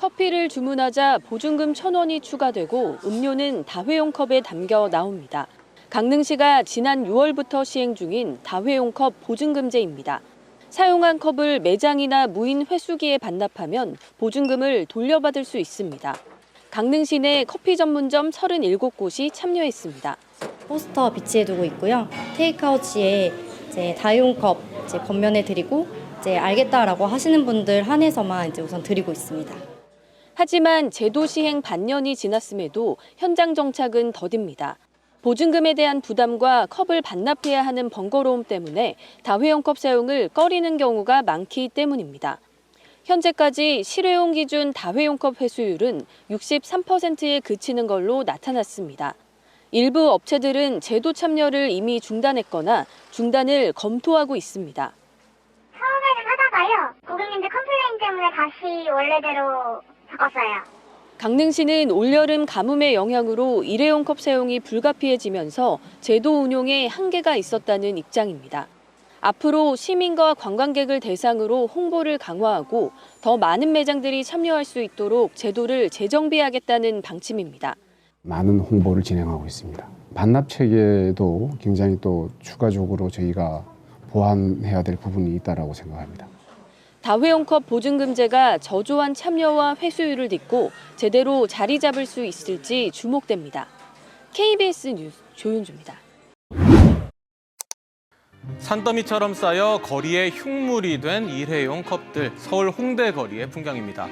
커피를 주문하자 보증금 1,000원이 추가되고 음료는 다회용 컵에 담겨 나옵니다. 강릉시가 지난 6월부터 시행 중인 다회용 컵 보증금제입니다. 사용한 컵을 매장이나 무인 회수기에 반납하면 보증금을 돌려받을 수 있습니다. 강릉시 내 커피 전문점 37곳이 참여했습니다. 포스터 비치해두고 있고요. 테이크아웃 시에 다회용 컵 건면해 드리고 알겠다라고 하시는 분들 한해서만 우선 드리고 있습니다. 하지만 제도 시행 반년이 지났음에도 현장 정착은 더딥니다. 보증금에 대한 부담과 컵을 반납해야 하는 번거로움 때문에 다회용 컵 사용을 꺼리는 경우가 많기 때문입니다. 현재까지 실외용 기준 다회용 컵 회수율은 63%에 그치는 걸로 나타났습니다. 일부 업체들은 제도 참여를 이미 중단했거나 중단을 검토하고 있습니다. 처음에 좀 하다가요. 고객님들 컴플레인 때문에 다시 원래대로 바꿨어요. 강릉시는 올여름 가뭄의 영향으로 일회용 컵 사용이 불가피해지면서 제도 운용에 한계가 있었다는 입장입니다. 앞으로 시민과 관광객을 대상으로 홍보를 강화하고 더 많은 매장들이 참여할 수 있도록 제도를 재정비하겠다는 방침입니다. 많은 홍보를 진행하고 있습니다. 반납 체계도 굉장히 또 추가적으로 저희가 보완해야 될 부분이 있다고 생각합니다. 다회용 컵 보증금제가 저조한 참여와 회수율을 딛고 제대로 자리 잡을 수 있을지 주목됩니다. KBS 뉴스 조윤주입니다. 산더미처럼 쌓여 거리에 흉물이 된 일회용 컵들, 서울 홍대 거리의 풍경입니다.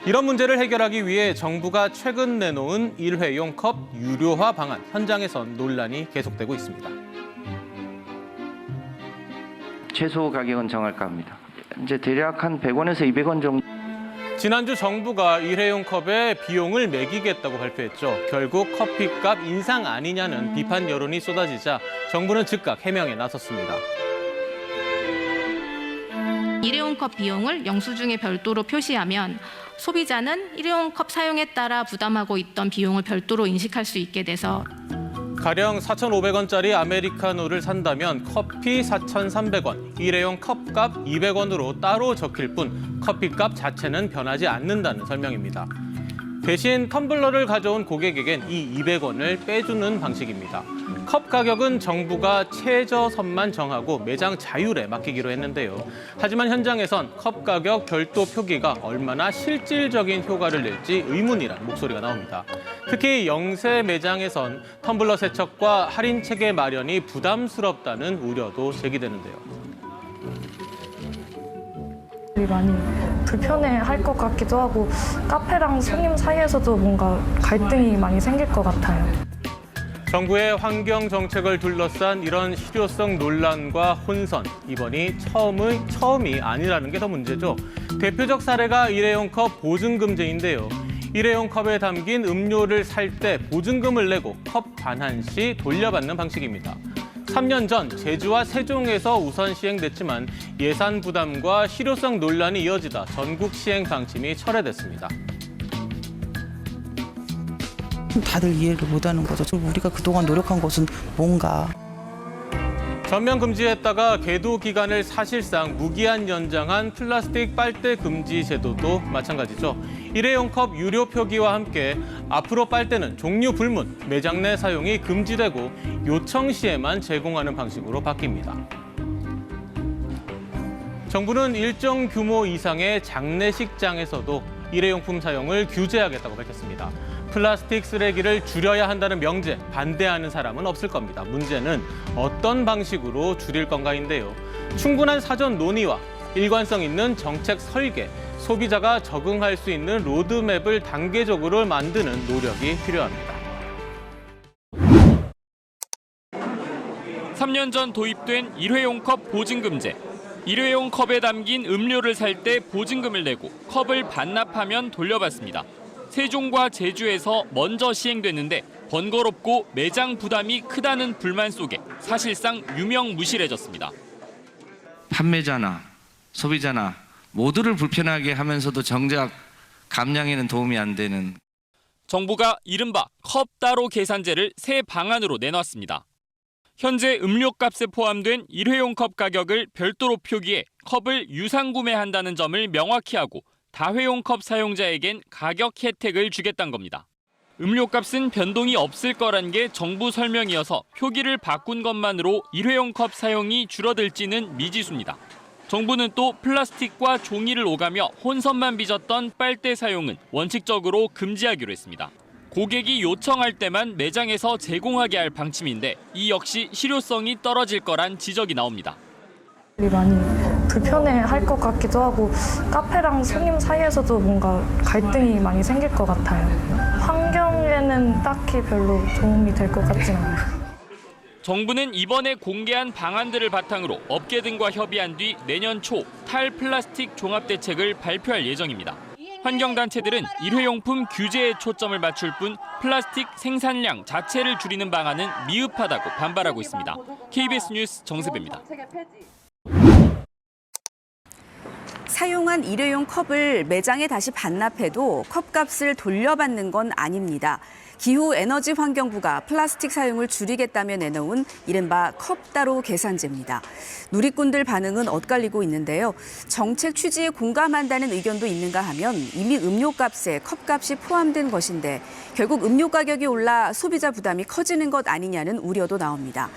이런 문제를 해결하기 위해 정부가 최근 내놓은 일회용 컵 유료화 방안, 현장에선 논란이 계속되고 있습니다. 최소 가격은 정할까 합니다. 이제 대략 한 100원에서 200원 정도. 지난주 정부가 일회용 컵에 비용을 매기겠다고 발표했죠. 결국 커피값 인상 아니냐는 비판 여론이 쏟아지자 정부는 즉각 해명에 나섰습니다. 일회용 컵 비용을 영수증에 별도로 표시하면 소비자는 일회용 컵 사용에 따라 부담하고 있던 비용을 별도로 인식할 수 있게 돼서 가령 4,500원짜리 아메리카노를 산다면 커피 4,300원, 일회용 컵값 200원으로 따로 적힐 뿐 커피값 자체는 변하지 않는다는 설명입니다. 대신 텀블러를 가져온 고객에겐 이 200원을 빼주는 방식입니다. 컵 가격은 정부가 최저선만 정하고 매장 자율에 맡기기로 했는데요. 하지만 현장에선 컵 가격 별도 표기가 얼마나 실질적인 효과를 낼지 의문이란 목소리가 나옵니다. 특히 영세 매장에선 텀블러 세척과 할인 체계 마련이 부담스럽다는 우려도 제기되는데요. 많이 불편해할 것 같기도 하고 카페랑 손님 사이에서도 뭔가 갈등이 많이 생길 것 같아요. 정부의 환경 정책을 둘러싼 이런 실효성 논란과 혼선, 이번이 처음이 아니라는 게 더 문제죠. 대표적 사례가 일회용 컵 보증금제인데요. 일회용 컵에 담긴 음료를 살 때 보증금을 내고 컵 반환 시 돌려받는 방식입니다. 3년 전 제주와 세종에서 우선 시행됐지만 예산 부담과 실효성 논란이 이어지다 전국 시행 방침이 철회됐습니다. 다들 이해를 못하는 거죠. 우리가 그동안 노력한 것은 뭔가. 전면 금지했다가 계도 기간을 사실상 무기한 연장한 플라스틱 빨대 금지 제도도 마찬가지죠. 일회용 컵 유료 표기와 함께 앞으로 빨대는 종류 불문, 매장 내 사용이 금지되고 요청 시에만 제공하는 방식으로 바뀝니다. 정부는 일정 규모 이상의 장례식장에서도 일회용품 사용을 규제하겠다고 밝혔습니다. 플라스틱 쓰레기를 줄여야 한다는 명제, 반대하는 사람은 없을 겁니다. 문제는 어떤 방식으로 줄일 건가인데요. 충분한 사전 논의와 일관성 있는 정책 설계, 소비자가 적응할 수 있는 로드맵을 단계적으로 만드는 노력이 필요합니다. 3년 전 도입된 일회용 컵 보증금제. 일회용 컵에 담긴 음료를 살 때 보증금을 내고 컵을 반납하면 돌려받습니다. 세종과 제주에서 먼저 시행됐는데 번거롭고 매장 부담이 크다는 불만 속에 사실상 유명무실해졌습니다. 판매자나 소비자나 모두를 불편하게 하면서도 정작 감량에는 도움이 안 되는. 정부가 이른바 컵 따로 계산제를 새 방안으로 내놨습니다. 현재 음료값에 포함된 일회용 컵 가격을 별도로 표기해 컵을 유상구매한다는 점을 명확히 하고 다회용 컵 사용자에겐 가격 혜택을 주겠다는 겁니다. 음료값은 변동이 없을 거란 게 정부 설명이어서 표기를 바꾼 것만으로 일회용 컵 사용이 줄어들지는 미지수입니다. 정부는 또 플라스틱과 종이를 오가며 혼선만 빚었던 빨대 사용은 원칙적으로 금지하기로 했습니다. 고객이 요청할 때만 매장에서 제공하게 할 방침인데 이 역시 실효성이 떨어질 거란 지적이 나옵니다. 많이 불편해할 것 같기도 하고 카페랑 손님 사이에서도 뭔가 갈등이 많이 생길 것 같아요. 환경에는 딱히 별로 도움이 될 것 같지는 않아요. 정부는 이번에 공개한 방안들을 바탕으로 업계 등과 협의한 뒤 내년 초 탈플라스틱 종합대책을 발표할 예정입니다. 환경단체들은 일회용품 규제에 초점을 맞출 뿐 플라스틱 생산량 자체를 줄이는 방안은 미흡하다고 반발하고 있습니다. KBS 뉴스 정세배입니다. 사용한 일회용 컵을 매장에 다시 반납해도 컵값을 돌려받는 건 아닙니다. 기후에너지환경부가 플라스틱 사용을 줄이겠다며 내놓은 이른바 컵따로 계산제입니다. 누리꾼들 반응은 엇갈리고 있는데요. 정책 취지에 공감한다는 의견도 있는가 하면 이미 음료값에 컵값이 포함된 것인데 결국 음료 가격이 올라 소비자 부담이 커지는 것 아니냐는 우려도 나옵니다.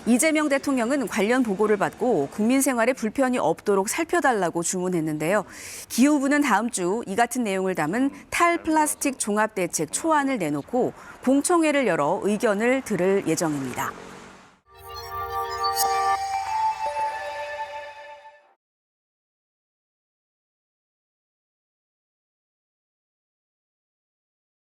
이재명 대통령은 관련 보고를 받고 국민 생활에 불편이 없도록 살펴달라고 주문했는데요. 기후부는 다음 주 이 같은 내용을 담은 탈플라스틱 종합대책 초안을 내놓고 공청회를 열어 의견을 들을 예정입니다.